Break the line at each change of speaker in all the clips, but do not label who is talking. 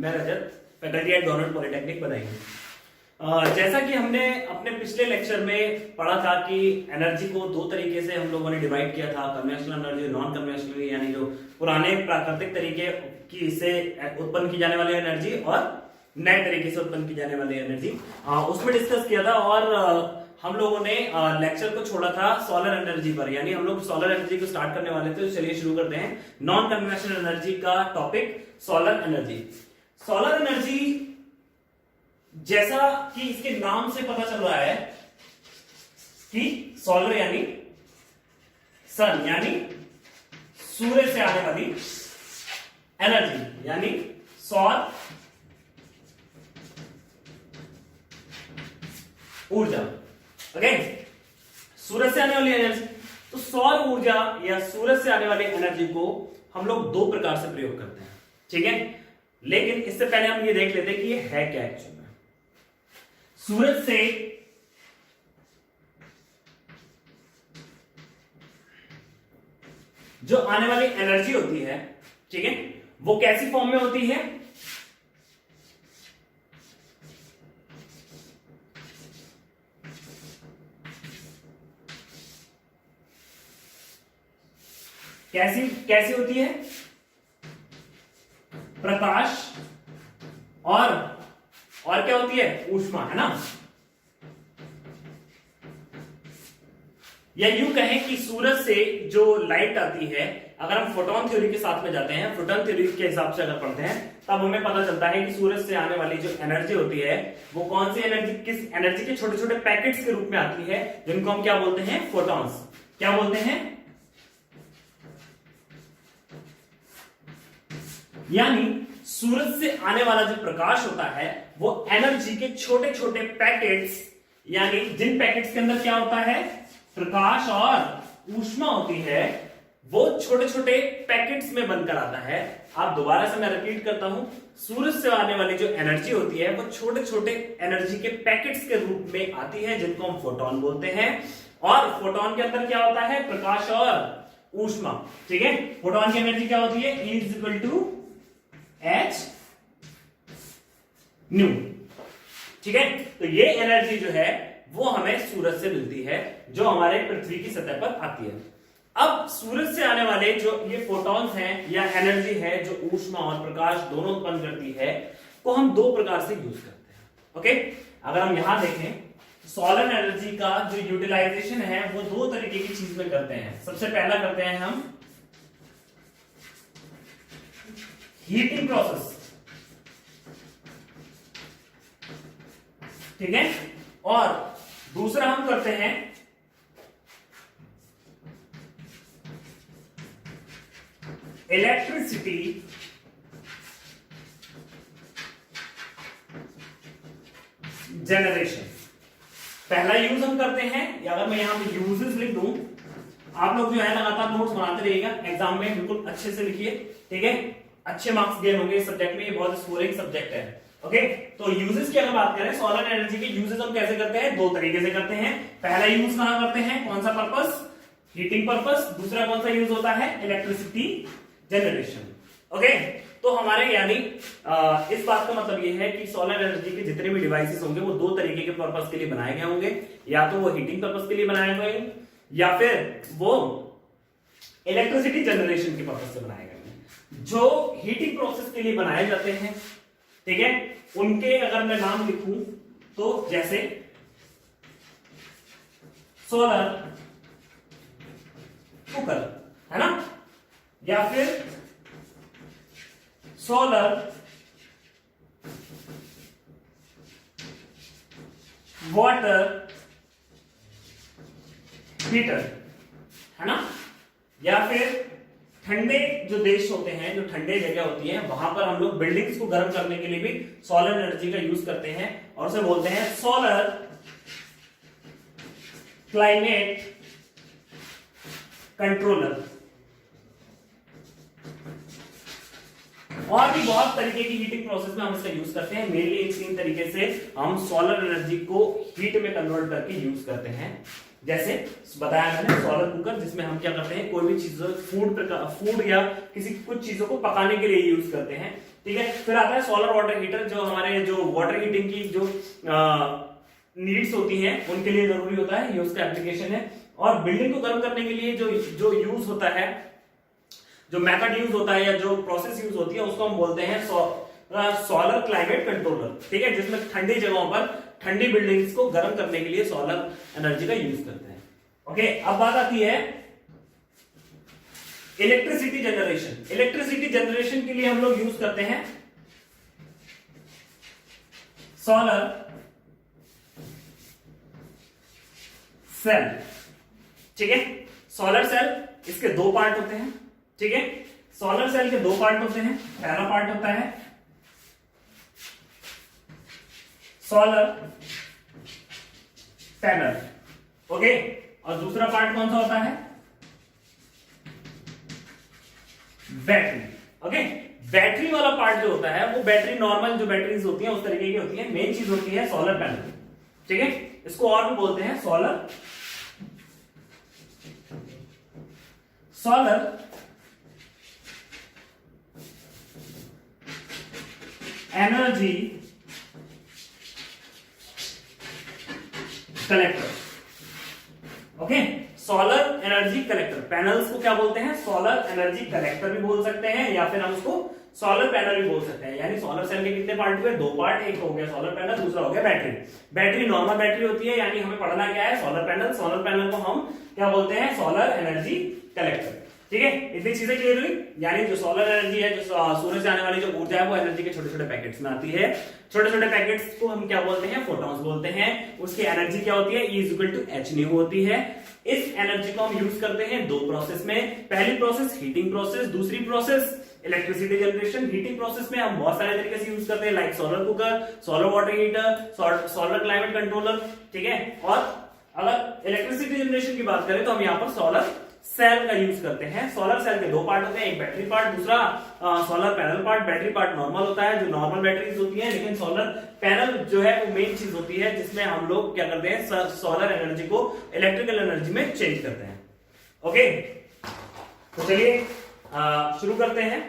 मैं Rajat, faculty at government polytechnic Budaun. जैसा कि हमने अपने पिछले लेक्चर में पढ़ा था कि एनर्जी को दो तरीके से हम लोगों ने डिवाइड किया था, कन्वेंशनल एनर्जी, नॉन कन्वेंशनल, यानी जो पुराने प्राकृतिक तरीके की से उत्पन्न की जाने वाली एनर्जी और नए तरीके से उत्पन्न की जाने वाली एनर्जी, उसमें डिस्कस किया था। और हम लोगों ने लेक्चर को छोड़ा था सोलर एनर्जी पर, यानी हम लोग सोलर एनर्जी को स्टार्ट करने वाले थे। तो चलिए शुरू करते हैं नॉन कन्वेंशनल एनर्जी का topic, solar energy. Solar energy, जैसा कि इसके नाम से पता चल रहा है कि सोलर यानी सन, यानी सूर्य से आने वाली एनर्जी, यानी सौर ऊर्जा। ओके, सूरज से आने वाली एनर्जी। तो सौर ऊर्जा या सूरज से आने वाली एनर्जी को हम लोग दो प्रकार से प्रयोग करते हैं, ठीक है। लेकिन इससे पहले हम ये देख लेते हैं कि ये है क्या एक्चुअली में। सूरज से जो आने वाली एनर्जी होती है, ठीक है, वो कैसी फॉर्म में होती है? कैसी कैसी होती है? प्रकाश और क्या होती है? ऊष्मा, है ना। या यूं कहें कि सूरज से जो लाइट आती है, अगर हम फोटोन थ्योरी के साथ में जाते हैं, फोटोन थ्योरी के हिसाब से अगर पढ़ते हैं, तब हमें पता चलता है कि सूरज से आने वाली जो एनर्जी होती है वो कौन सी एनर्जी, किस एनर्जी के छोटे छोटे पैकेट्स के रूप में आती है, जिनको हम क्या बोलते हैं? फोटॉन्स। क्या बोलते हैं? यानी सूरज से आने वाला जो प्रकाश होता है वो एनर्जी के छोटे छोटे पैकेट्स, यानी जिन पैकेट्स के अंदर क्या होता है? प्रकाश और ऊष्मा होती है, वो छोटे छोटे पैकेट्स में बनकर आता है। आप दोबारा से मैं रिपीट करता हूं, सूरज से आने वाली जो एनर्जी होती है वो छोटे छोटे एनर्जी के पैकेट्स के रूप में आती है, जिनको हम फोटोन बोलते हैं। और फोटोन के अंदर क्या होता है? प्रकाश और ऊष्मा, ठीक है। फोटोन की एनर्जी क्या होती है? E is equal to h nu, ठीक है। तो ये एनर्जी जो है वो हमें सूरज से मिलती है, जो हमारे पृथ्वी की सतह पर आती है। अब सूरज से आने वाले जो ये फोटॉन्स हैं या एनर्जी है, जो ऊष्मा और प्रकाश दोनों उत्पन्न करती है, को हम दो प्रकार से यूज करते हैं। ओके, अगर हम यहां देखें, सोलर एनर्जी का जो यूटिलाइजेशन है वो दो तरीके की चीज में करते हैं। सबसे पहला करते हैं हम हीटिंग प्रोसेस, ठीक है, और दूसरा हम करते हैं इलेक्ट्रिसिटी जनरेशन। पहला यूज हम करते हैं, या अगर मैं यहां पे यूजेस लिख दूं, आप लोग जो है लगातार नोट्स बनाते रहिएगा, एग्जाम में बिल्कुल अच्छे से लिखिए, ठीक है। अच्छे मार्क्स गेन होंगे इस सब्जेक्ट में, ये बहुत स्कोरिंग सब्जेक्ट है। ओके, तो यूजेस की अगर बात करें, सोलर एनर्जी के यूजेस हम कैसे करते हैं? दो तरीके से करते हैं। पहला यूज कहां करते हैं? कौन सा पर्पस? Heating purpose. दूसरा कौन सा यूज होता है? Electricity generation. ओके, तो हमारे यानी इस बात का मतलब ये है कि सोलर एनर्जी के जितने भी डिवाइसेस होंगे वो दो तरीके के पर्पस के लिए बनाए गए होंगे। या तो वो हीटिंग पर्पस के लिए बनाए गए, या फिर वो इलेक्ट्रिसिटी जनरेशन के पर्पस से बनाए गए। जो हीटिंग प्रोसेस के लिए बनाए जाते हैं, ठीक है, उनके अगर मैं नाम लिखूं तो जैसे सोलर कुकर, है ना, या फिर सोलर वाटर हीटर, है ना, या फिर ठंडे जो देश होते हैं, जो ठंडे जगह होती है, वहां पर हम लोग बिल्डिंग्स को गर्म करने के लिए भी सोलर एनर्जी का यूज करते हैं, और उसे बोलते हैं सोलर क्लाइमेट कंट्रोलर। और भी बहुत तरीके की हीटिंग प्रोसेस में हम इसका यूज करते हैं। मेनली इन तीन तरीके से हम सोलर एनर्जी को हीट में कन्वर्ट करके यूज करते हैं। जैसे बताया मैंने सोलर कुकर, जिसमें हम क्या करते हैं, कोई भी चीज फूड या किसी कुछ चीजों को पकाने के लिए यूज करते हैं। ठीक है। फिर आता है सोलर वाटर हीटर, जो हमारे जो वाटर हीटिंग की जो नीड्स होती हैं उनके लिए जरूरी होता है, ये उसका एप्लीकेशन है। और बिल्डिंग को गर्म करने के लिए जो जो यूज होता है, जो मेथड यूज होता है या जो प्रोसेस यूज होती है, उसको हम बोलते हैं सोलर क्लाइमेट कंट्रोलर, ठीक है, जिसमें ठंडी जगहों पर ठंडी बिल्डिंग्स को गर्म करने के लिए सोलर एनर्जी का यूज करते हैं। ओके, अब बात आती है इलेक्ट्रिसिटी जनरेशन। इलेक्ट्रिसिटी जनरेशन के लिए हम लोग यूज करते हैं सोलर सेल, ठीक है। सोलर सेल, इसके दो पार्ट होते हैं, ठीक है। सोलर सेल के दो पार्ट होते हैं। पहला पार्ट होता है सोलर पैनल, ओके, और दूसरा पार्ट कौन सा होता है? Battery, okay. बैटरी वाला पार्ट जो होता है वो बैटरी नॉर्मल जो बैटरीज होती हैं उस तरीके की होती है। मेन चीज होती है सोलर पैनल, ठीक है। इसको और भी बोलते हैं solar energy collector, okay. Solar energy collector, panels को क्या बोलते हैं? सोलर एनर्जी कलेक्टर भी बोल सकते हैं, या फिर हम उसको सोलर पैनल भी बोल सकते हैं। यानी सोलर सेल के कितने पार्ट हुए? दो पार्ट, एक हो गया सोलर पैनल, दूसरा हो गया बैटरी। बैटरी नॉर्मल बैटरी होती है, यानी हमें पढ़ना क्या है? Solar panel. सोलर पैनल को हम क्या बोलते हैं? सोलर एनर्जी कलेक्टर, ठीक है। इतनी चीजें क्लियर हुई। यानी जो सोलर एनर्जी है, जो सूरज से आने वाली जो ऊर्जा है, वो एनर्जी के छोटे छोटे पैकेट्स में आती है। छोटे छोटे पैकेट्स को हम क्या बोलते हैं? फोटॉन्स बोलते हैं। उसकी एनर्जी क्या होती है? E equal to h nu होती है। इस एनर्जी को हम यूज करते हैं दो प्रोसेस में। पहली प्रोसेस हीटिंग प्रोसेस, दूसरी process electricity generation. Heating process में हम बहुत सारे तरीके से यूज करते हैं, like solar cooker, solar water heater, solar climate controller, ठीक है। और अगर इलेक्ट्रिसिटी जनरेशन की बात करें तो हम यहाँ पर सोलर सेल का यूज करते हैं। सोलर सेल के दो पार्ट होते हैं, एक बैटरी पार्ट, दूसरा solar panel part. Battery part normal होता है, जो नॉर्मल बैटरीज होती है, लेकिन सोलर पैनल जो है वो मेन चीज होती है, जिसमें हम लोग क्या करते हैं? सोलर एनर्जी को इलेक्ट्रिकल एनर्जी में चेंज करते हैं। ओके, तो चलिए शुरू करते हैं।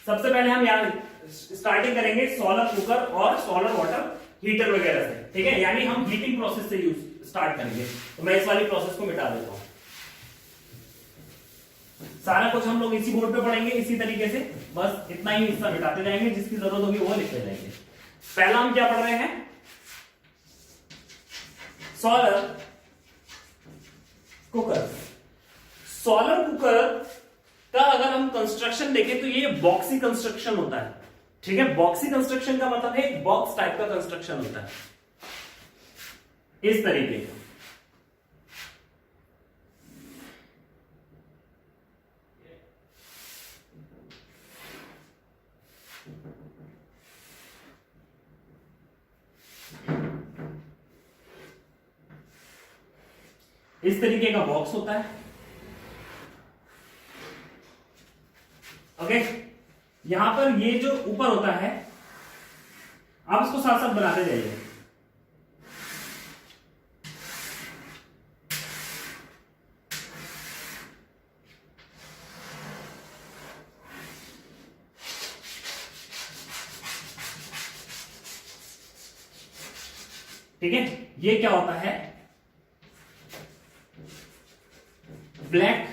सबसे पहले हम यहाँ स्टार्टिंग करेंगे सोलर कुकर और सोलर वाटर हीटर वगैरह से, ठीक है। यानी हम हीटिंग प्रोसेस से यूज स्टार्ट करेंगे। तो मैं इस वाली प्रोसेस को मिटा देता हूं। सारा कुछ हम लोग इसी बोर्ड पे पढ़ेंगे, इसी तरीके से, बस इतना ही हिस्सा मिटाते जाएंगे, जिसकी जरूरत होगी वो लिखते जाएंगे। पहला हम क्या पढ़ रहे हैं? Solar cooker. सोलर कुकर का अगर हम कंस्ट्रक्शन देखें तो ये बॉक्सी कंस्ट्रक्शन होता है, ठीक है। बॉक्सी कंस्ट्रक्शन का मतलब है एक बॉक्स टाइप का कंस्ट्रक्शन होता है, इस तरीके का। इस तरीके का बॉक्स होता है, ओके। यहां पर ये जो ऊपर होता है, आप इसको साथ साथ बनाते जाइए। ठीक है, ये क्या होता है? ब्लैक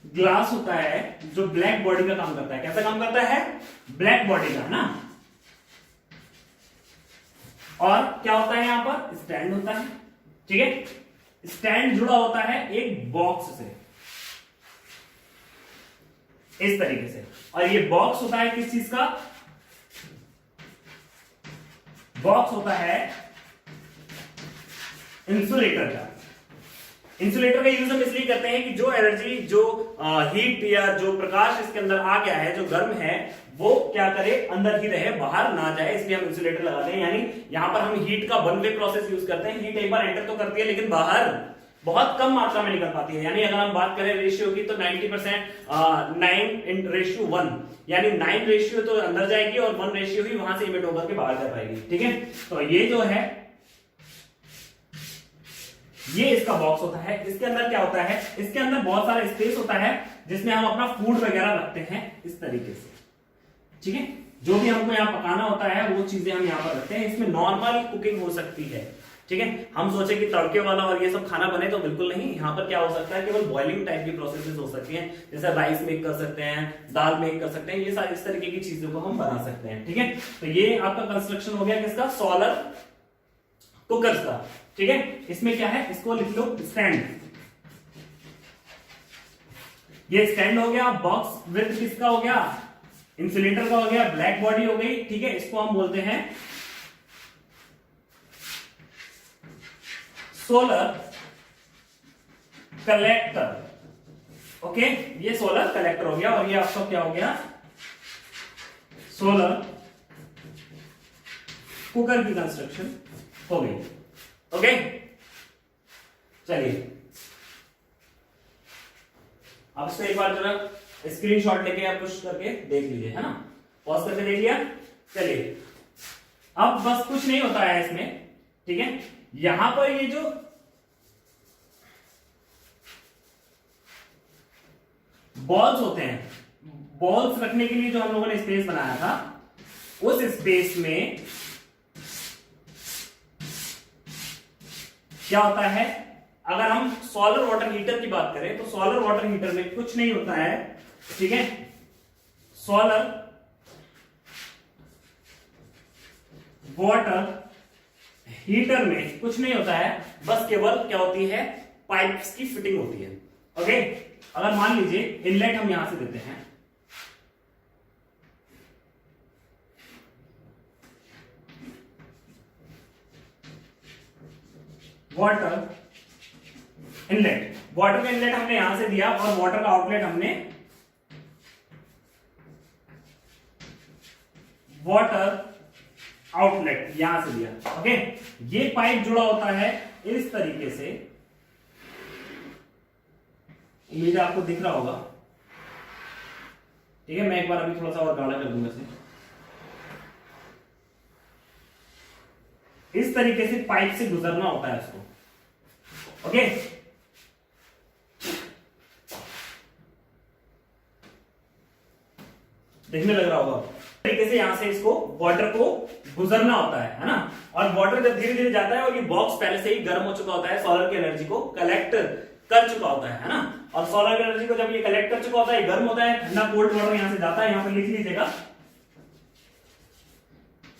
ग्लास होता है, जो ब्लैक बॉडी का काम करता है। कैसा काम करता है? ब्लैक बॉडी का ना। और क्या होता है? यहां पर स्टैंड होता है, ठीक है। स्टैंड जुड़ा होता है एक बॉक्स से, इस तरीके से। और ये बॉक्स होता है किस चीज का? बॉक्स होता है इंसुलेटर का। इंसुलेटर का यूज हम इसलिए करते हैं कि जो एनर्जी, जो हीट या जो प्रकाश इसके अंदर आ गया है, जो गर्म है, वो क्या करे? अंदर ही रहे, बाहर ना जाए, इसलिए हम इंसुलेटर लगाते हैं। यानी यहां पर हम हीट का वन वे प्रोसेस यूज करते हैं। हीट एक बार एंटर तो करती है, लेकिन बाहर बहुत कम मात्रा में निकल पाती है। यानी अगर हम बात करें रेशियो की तो 90% 9:1, यानी 9 रेशियो तो अंदर जाएगी और 1 रेशियो ही वहां से इमिट होकर के बाहर जा पाएगी, ठीक है। तो ये जो है, ये इसका बॉक्स होता है। इसके अंदर क्या होता है? इसके अंदर बहुत सारा स्पेस होता है, जिसमें हम अपना फूड वगैरह रखते हैं, इस तरीके से। ठीक है, जो भी हमको यहाँ पकाना होता है वो चीजें हम यहाँ पर रखते हैं। इसमें नॉर्मल कुकिंग हो सकती है, ठीक है। हम सोचे कि तड़के वाला और ये सब खाना बने तो बिल्कुल नहीं, यहाँ पर क्या हो सकता है, केवल बॉइलिंग टाइप की प्रोसेसेस हो सकती हैं, जैसे राइस मेक कर सकते हैं, दाल मेक कर सकते हैं, ये सारी इस तरीके की चीजों को हम बना सकते हैं, ठीक है। तो ये आपका कंस्ट्रक्शन हो गया किसका, सोलर कुकर्स का, ठीक है। इसमें क्या है, इसको लिख लो स्टैंड, ये स्टैंड हो गया। बॉक्स विथ किसका हो गया, इंसुलेटर का हो गया, ब्लैक बॉडी हो गई, ठीक है। इसको हम बोलते हैं सोलर कलेक्टर, ओके। ये सोलर कलेक्टर हो गया और ये आपका क्या हो गया, सोलर कुकर की कंस्ट्रक्शन हो गई, ओके। चलिए अब इसको एक बार जरा स्क्रीनशॉट लेके आप कुछ करके देख लीजिए, है ना, पॉज करके देख लिया। चलिए अब बस कुछ नहीं होता है इसमें, ठीक है। यहां पर ये जो बॉल्स होते हैं, बॉल्स रखने के लिए जो हम लोगों ने स्पेस बनाया था, उस स्पेस में क्या होता है, अगर हम सोलर वाटर हीटर की बात करें तो सोलर वाटर हीटर में कुछ नहीं होता है, ठीक है। सोलर वाटर हीटर में कुछ नहीं होता है, बस केवल क्या होती है, पाइप्स की फिटिंग होती है, ओके। अगर मान लीजिए इनलेट हम यहां से देते हैं, वाटर इनलेट, वाटर का इनलेट हमने यहां से दिया और वाटर का आउटलेट हमने वाटर आउटलेट यहां से दिया, ओके। ये पाइप जुड़ा होता है इस तरीके से, उम्मीद है आपको दिख रहा होगा, ठीक है। मैं एक बार अभी थोड़ा सा और गाढ़ा कर दूंगा इसे, इस तरीके से पाइप से गुजरना होता है उसको, ओके। देखने लग रहा होगा, तरीके से यहां से इसको वाटर को गुजरना होता है ना। और वाटर जब धीरे धीरे जाता है और ये बॉक्स पहले से ही गर्म हो चुका होता है, सोलर की एनर्जी को कलेक्ट कर चुका होता है ना। और सोलर की एनर्जी को जब ये कलेक्ट कर चुका होता है, गर्म होता है, ठंडा कोल्ड वाटर यहां से जाता है, यहां पर लिख लीजिएगा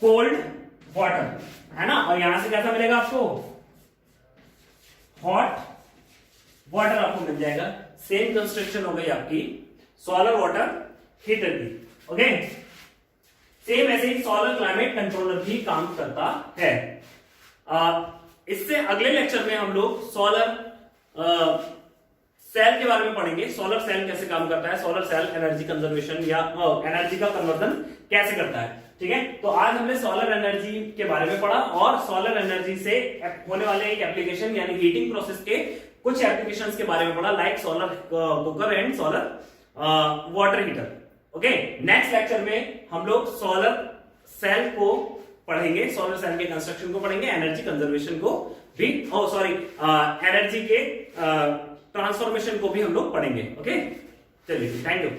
कोल्ड वाटर, है ना। और यहां से कैसा मिलेगा आपको, हॉट वाटर आपको मिल जाएगा। सेम कंस्ट्रक्शन हो गई आपकी सोलर वाटर हीटर की, ओके। सेम ऐसे ही सोलर क्लाइमेट कंट्रोलर भी काम करता है। इससे अगले लेक्चर में हम लोग सोलर सेल के बारे में पढ़ेंगे, सोलर सेल कैसे काम करता है, सोलर सेल एनर्जी कंजर्वेशन या एनर्जी का कन्वर्जन कैसे करता है, ठीक है। तो आज हमने सोलर एनर्जी के बारे में पढ़ा और सोलर एनर्जी से होने वाले एक एप्लीकेशन यानी हीटिंग प्रोसेस के कुछ एप्लीकेशंस के बारे में पढ़ा, like solar cooker and solar water heater, okay. Next lecture में हम लोग सोलर सेल को पढ़ेंगे, सोलर सेल के कंस्ट्रक्शन को पढ़ेंगे, एनर्जी कंजर्वेशन को भी, एनर्जी के ट्रांसफॉर्मेशन को भी हम लोग पढ़ेंगे, ओके। चलिए, थैंक यू।